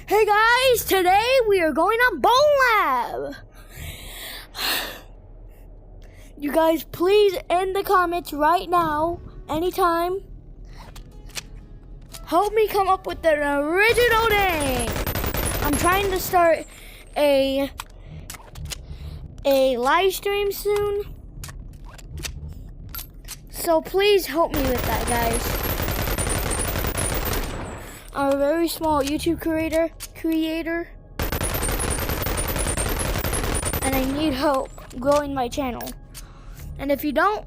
Hey guys, today we are going on Bone Lab. You guys please in the comments right now, anytime, help me come up with an original name. I'm trying to start a live stream soon. So please help me with that, guys. I'm a very small YouTube creator, and I need help growing my channel. And if you don't,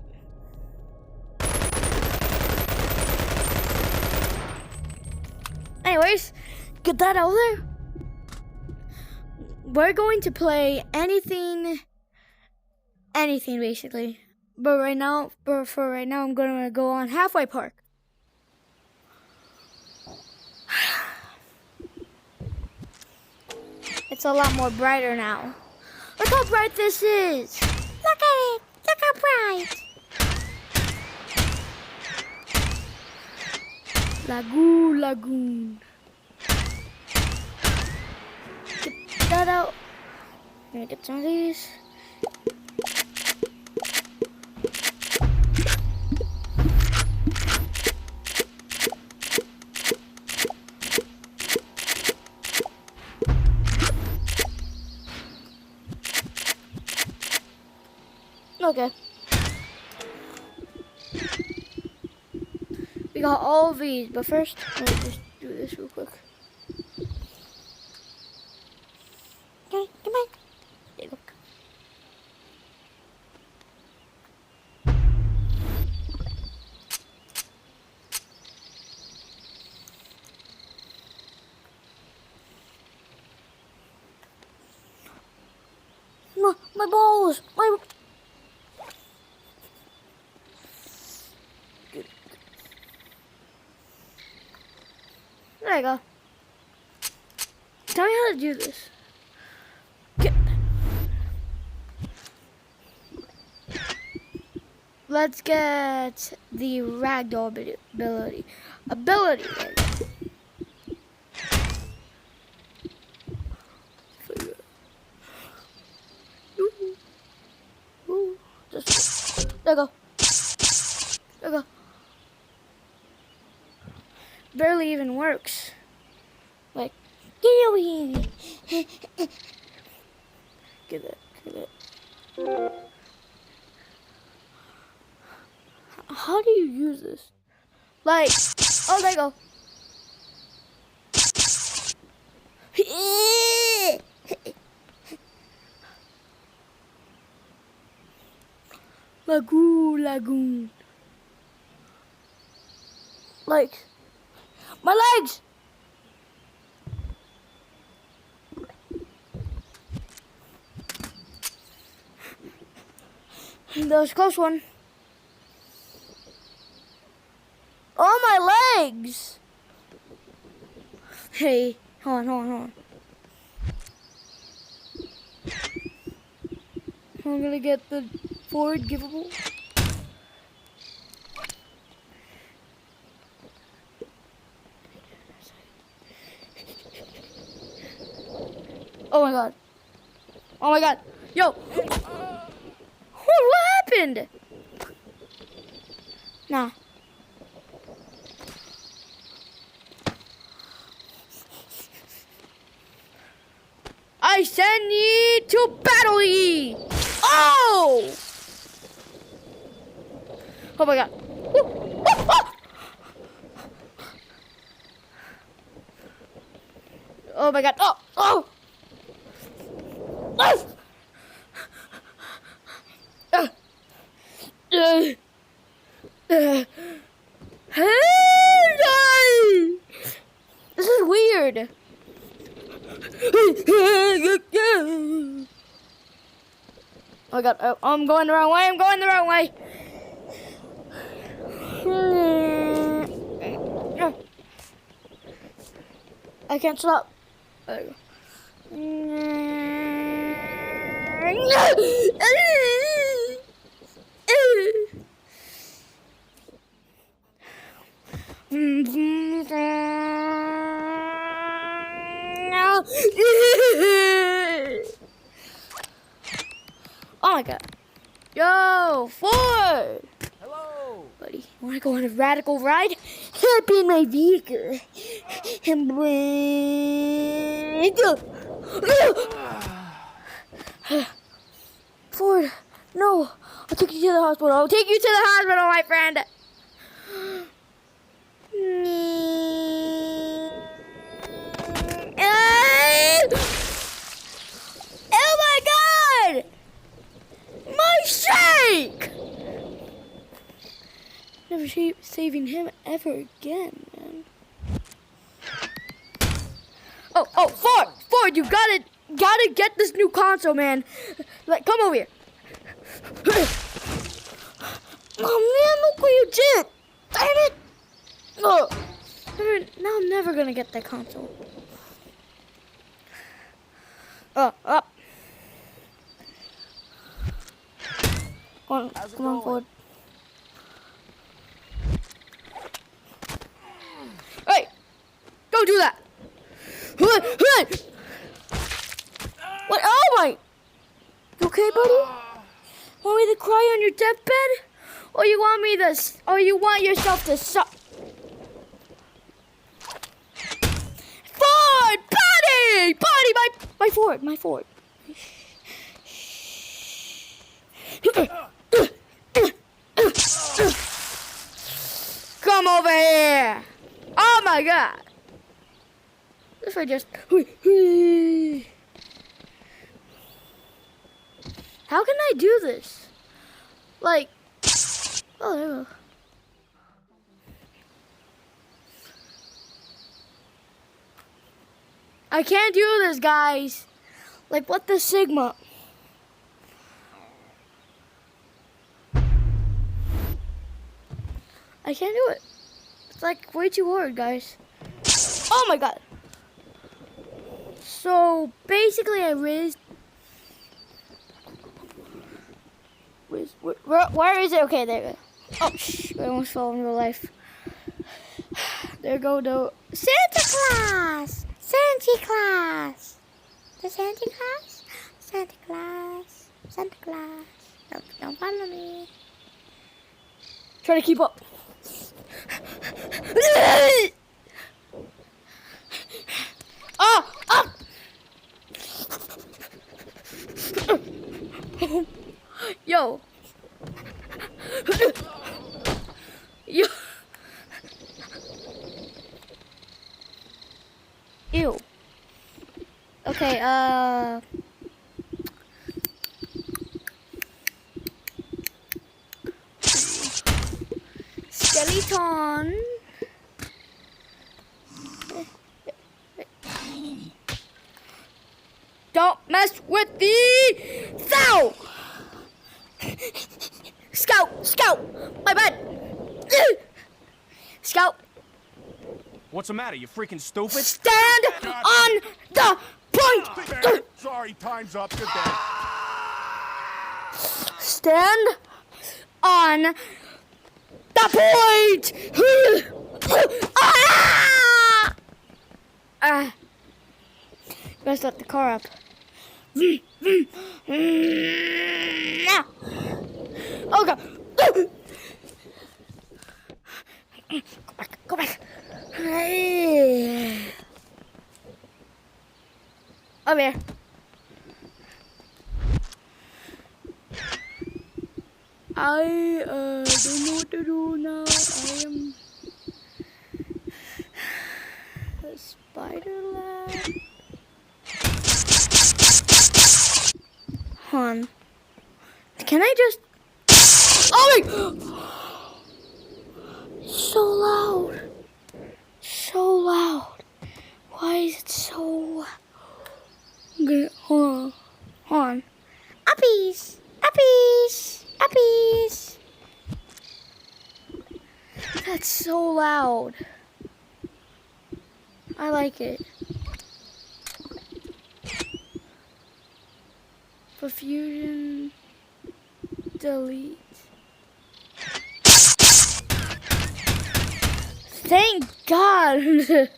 anyways, get that out there. We're going to play anything basically. But for right now, I'm gonna go on Halfway Park. It's a lot more brighter now. Look how bright this is. Look at it. Look how bright. Lagoon. Get that out. I'm gonna get some of these. Okay. We got all of these, but first, let me just do this real quick. Okay, come on. There you go. My balls! There you go. Tell me how to do this. Let's get the ragdoll ability. There you go. Barely even works. Like, get over here. Get it. How do you use this? Like, oh, there you go. Lagoon. Like, my legs! That was a close one. Oh, my legs! Hey, hold on. I'm gonna get the Ford giveable. Oh my god. Yo! What happened? Nah. I send ye to battle ye! Oh! Oh my god. Oh my god. Oh! This is weird. Oh my god, I'm going the wrong way. I can't stop. There you go. Oh my god. Yo, Ford! Hello! Buddy, wanna go on a radical ride? Hop in my vehicle. And Ford, no. I'll take you to the hospital. I'll take you to the hospital, my friend. Oh my god! My shake! Never saving him ever again, man. Oh, Ford, you gotta get this new console, man. Like, come over here. Oh man, look what you did! Damn it! Oh, now I'm never gonna get that console. Up. Come on, Ford. Hey! Don't do that! What? Oh my! You okay, buddy? Want me to cry on your deathbed? Or you want me to... Or you want yourself to suck? Ford! Buddy! Buddy! My Ford. Come over here! Oh my god! If I just... How can I do this? Like... Oh, there we go. I can't do this, guys. Like, what the Sigma? I can't do it. It's like way too hard, guys. Oh my god. So basically, I raised. Where is it? Okay, there we go. Oh, I almost fell in real life. There go the Santa Claus. Santa Claus. The Santa Claus. Santa Claus. Santa Claus. Don't follow me. Try to keep up. Oh, up! Yo. Yo. Ew. Okay, skeleton. Don't mess with the Scout! Scout! My bad! Scout! What's the matter? You freaking stupid? Stand on the point! Sorry, time's up. You're dead. Stand on the point! Gotta start the car up. Oh god! Go back! Over here. I don't know what to do now. I am a spider lad. Hold on. Can I just... Oh my... So loud. So loud. Why is it so... Okay, hold on. Uppies. That's so loud. I like it. Profusion. Delete. Thank God.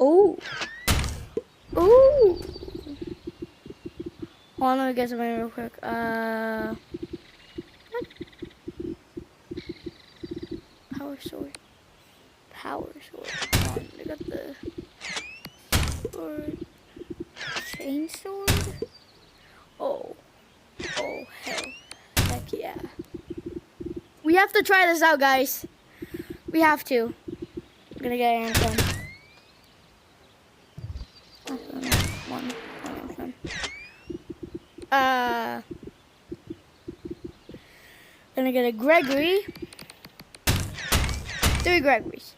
Oh. Ooh. Hold on, let me get something real quick. What? Power sword. Power sword. Hold on, I got the sword. Chain sword. Oh. Oh, hell. Heck yeah. We have to try this out, guys. We have to. I'm gonna get an anthem. One anthem. Gonna get a Gregory. 3 Gregories.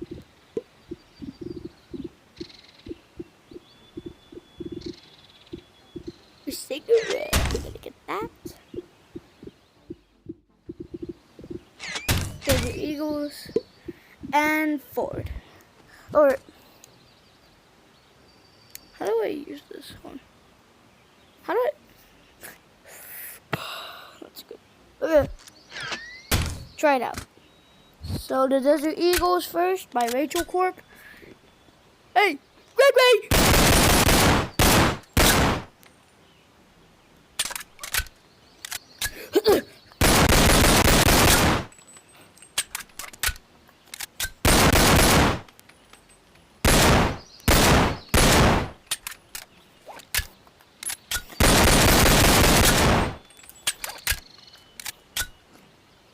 A cigarette. I'm gonna get that. Desert Eagles and Ford. Or how do I use this one? How do I? That's good. Okay. Try it out. So the Desert Eagles first by Rachel Cork. Hey, Gregory!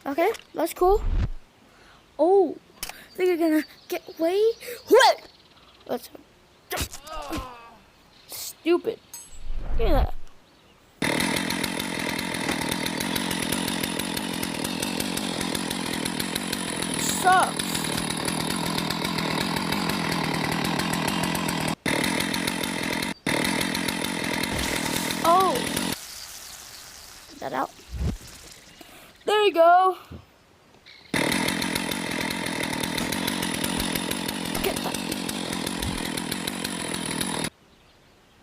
Okay, that's cool. Oh, I think you're gonna get away. What? Let's. Stupid. Look at that. It sucks. Oh. Get that out. There you go. Get that.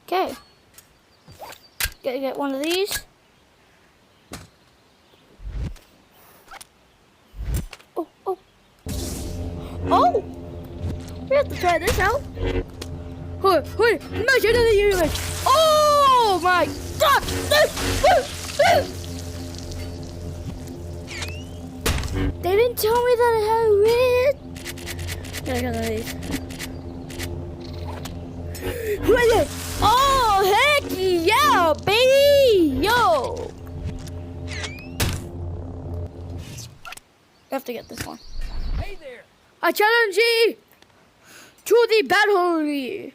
Okay. Gotta get one of these. Oh, oh. Oh! We have to try this out. Oh my God! They didn't tell me that I had it. Gotta get one of these. Oh, heck yeah, baby! Yo! You have to get this one. Hey there! I challenge you to the battle.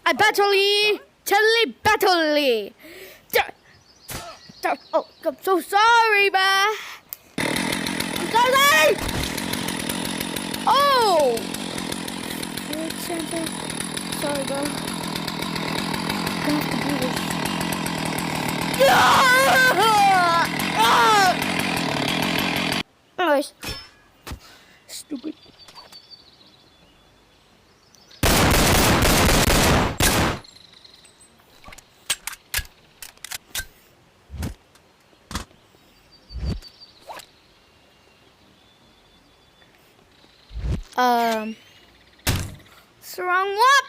I battle-y, totally battle-y. Oh, I'm so sorry, man. I'm sorry. Oh. Sorry, bro. I'm gonna have to do this. Anyways. Stupid. What's wrong? What?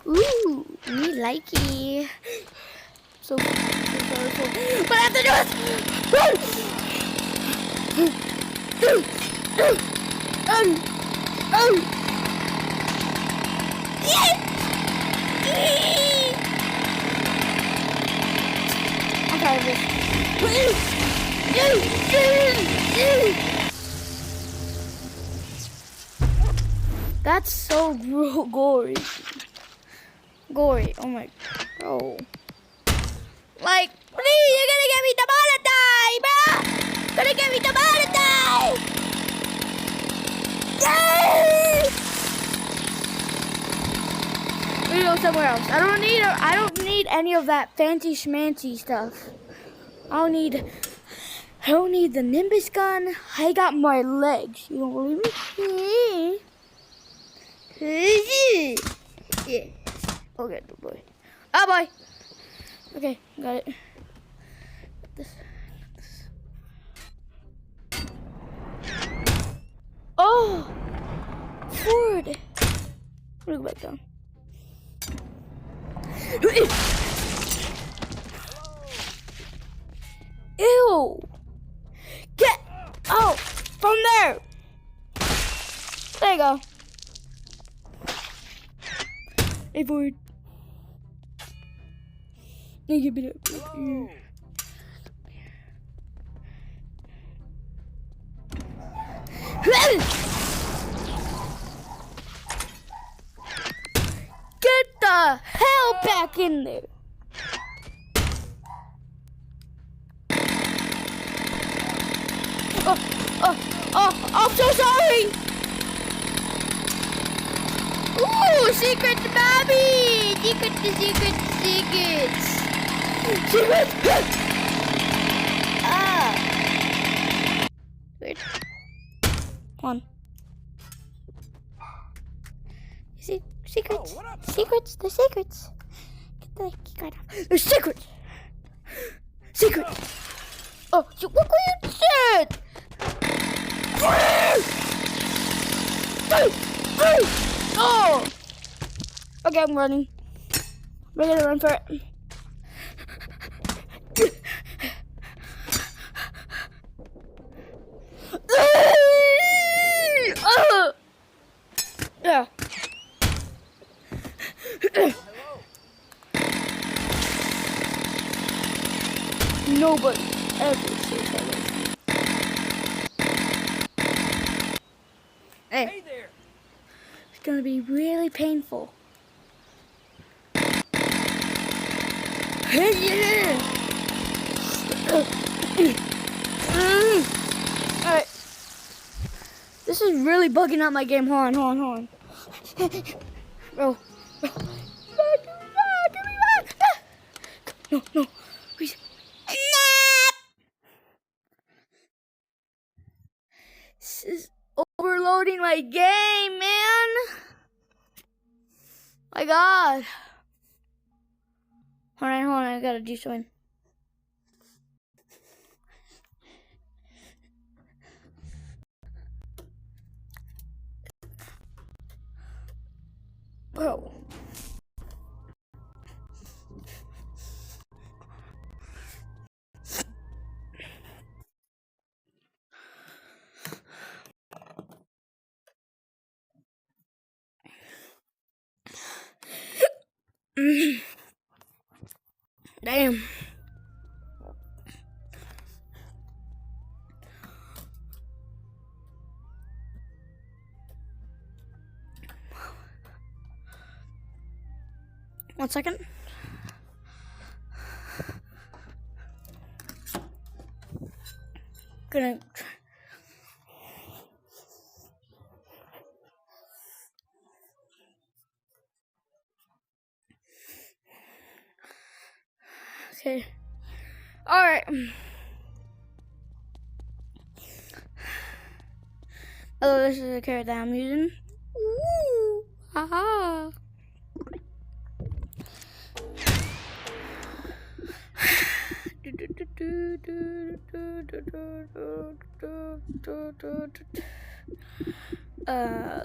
Ooh, me likey. So powerful. But I have to do I'm tired of this. That's so gory. Gory. Oh my. Oh. Like, please, you're gonna get me demonetized, bro. Gonna get me demonetized. Yay! We go somewhere else. I don't need need any of that fancy schmancy stuff. I don't need the Nimbus gun. I got my legs. You don't believe me? Yeah. Okay, good boy. Ah, boy. Okay, got it. Oh, Ford. Look back down. Ew! Get out from there! There you go. Hey, Ford. Need to get up here. Get the hell back in there! I'm so sorry! Ooh, secret Bobby! Secrets! Ah! Wait. One. See, secrets. Oh, what up? Secrets. The secrets. Get the key card off. The secrets. Secrets. Oh, look what you said. Oh. Okay, I'm running. We're gonna run for it. Yeah. Nobody ever says hello. Hey there. It's gonna be really painful. Yeah. Alright. This is really bugging out my game. Hold on. Bro. Give me back. No. Please. This is overloading my game, man. My God. Hold on. I gotta do something. Bro. Damn. One second. Gonna. Okay. All right. Oh, this is the carrot that I'm using. Ooh. Aha.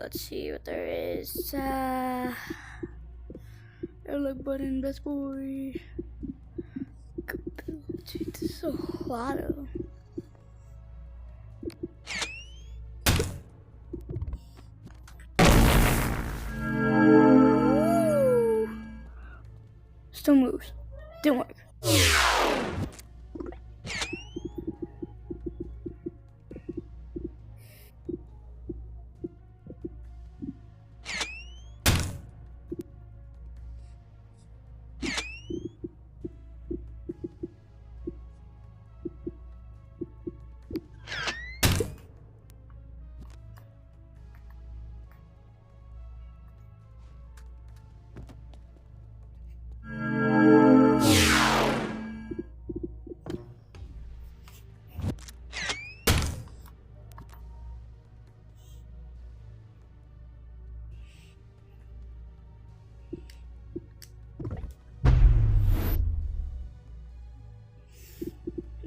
Let's see what there is. Like button, best boy. Dude, this is a lot of. Still moves. Didn't work.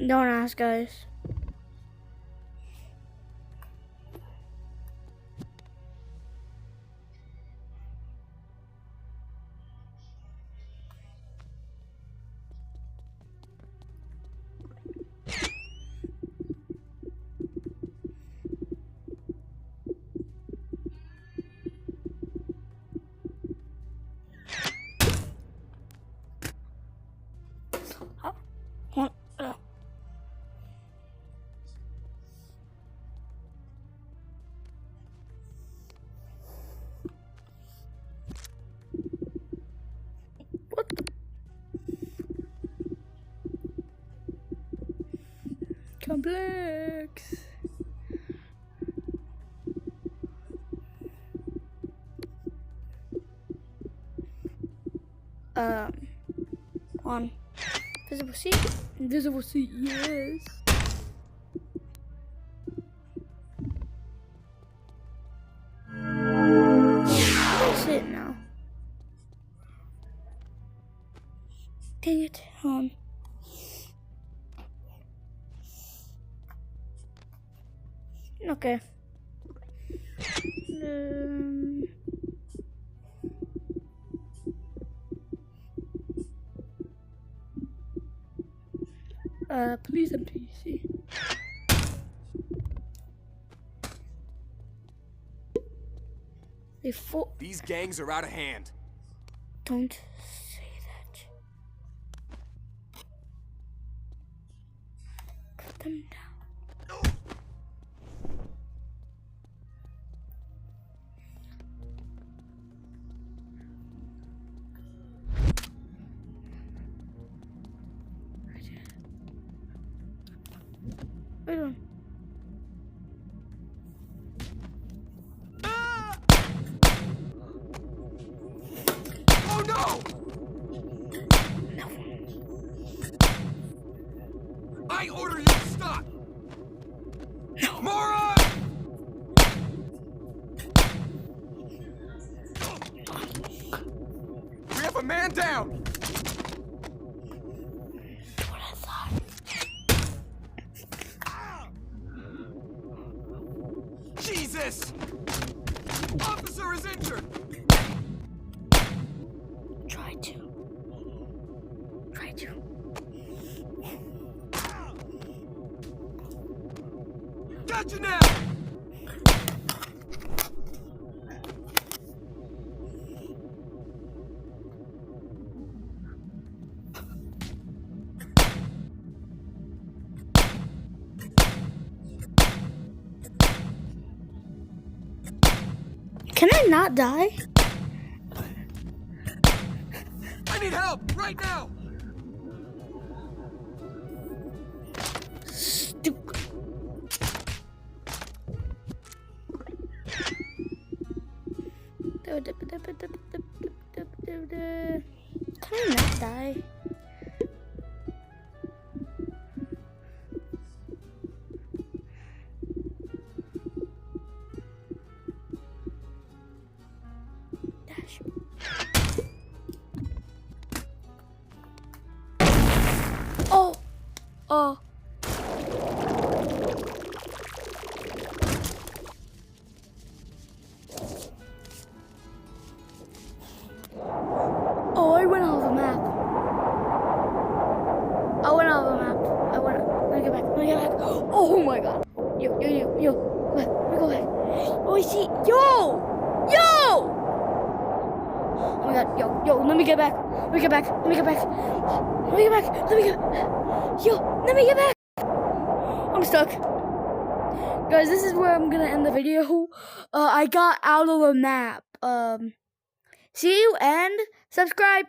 Don't ask, guys. What the? Complex. On. Invisible seat. Invisible seat, yes. That's it now. Dang it. Okay. Please NPC. They fought. These gangs are out of hand. Don't say that. Put them down. Wait on. Oh no! I order you to stop! No. Moron! We have a man down! What I thought. Jesus! Officer is injured! Try to. Gotcha now! Can I not die? I need help right now! Stupid. Can I not die? Dash. Oh. Oh. Oh, I went off the map. I went off the map. Let me get back. Oh my god. Yo. Go back. Go back. Oh, I see. Yo! Oh my god. Yo. Let me get back. Let me get back. Yo, let me get back. I'm stuck. Guys, this is where I'm gonna end the video. I got out of the map. See you and subscribe.